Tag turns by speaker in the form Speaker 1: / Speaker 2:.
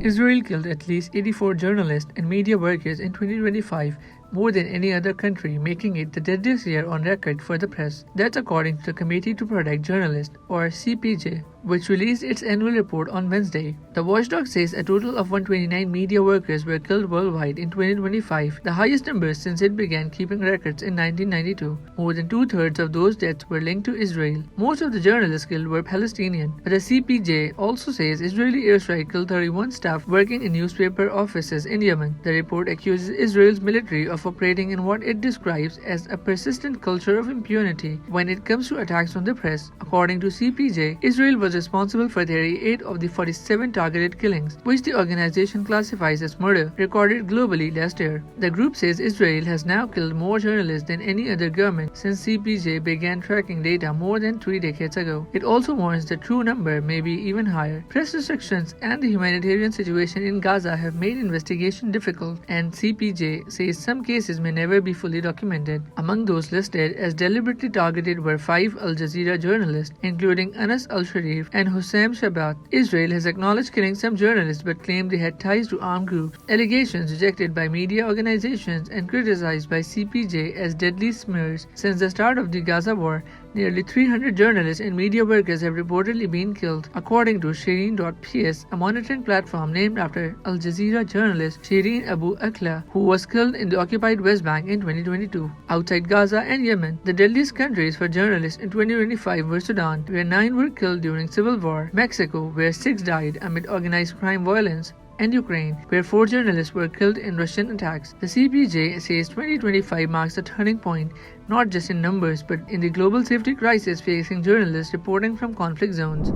Speaker 1: Israel killed at least 84 journalists and media workers in 2025, more than any other country, making it the deadliest year on record for the press. That's according to the Committee to Protect Journalists, or CPJ, which released its annual report on Wednesday. The watchdog says a total of 129 media workers were killed worldwide in 2025, the highest number since it began keeping records in 1992. More than two-thirds of those deaths were linked to Israel. Most of the journalists killed were Palestinian, but the CPJ also says Israeli airstrike killed 31 staff working in newspaper offices in Yemen. The report accuses Israel's military of operating in what it describes as a persistent culture of impunity when it comes to attacks on the press. According to CPJ, Israel was responsible for 38 of the 47 targeted killings, which the organization classifies as murder, recorded globally last year. The group says Israel has now killed more journalists than any other government since CPJ began tracking data more than 3 decades ago. It also warns the true number may be even higher. Press restrictions and the humanitarian situation in Gaza have made investigation difficult, and CPJ says some cases may never be fully documented. Among those listed as deliberately targeted were 5 Al Jazeera journalists, including Anas al-Sharif and Hussam Shabat. Israel has acknowledged killing some journalists but claimed they had ties to armed groups. Allegations rejected by media organizations and criticized by CPJ as deadly smears. Since the start of the Gaza war, nearly 300 journalists and media workers have reportedly been killed, according to Shireen.ps, a monitoring platform named after Al Jazeera journalist Shireen Abu Akleh, who was killed in the occupied West Bank in 2022. Outside Gaza and Yemen, the deadliest countries for journalists in 2025 were Sudan, where 9 were killed during civil war, Mexico, where 6 died amid organized crime violence, and Ukraine, where 4 journalists were killed in Russian attacks. The CPJ says 2025 marks a turning point, not just in numbers, but in the global safety crisis facing journalists reporting from conflict zones.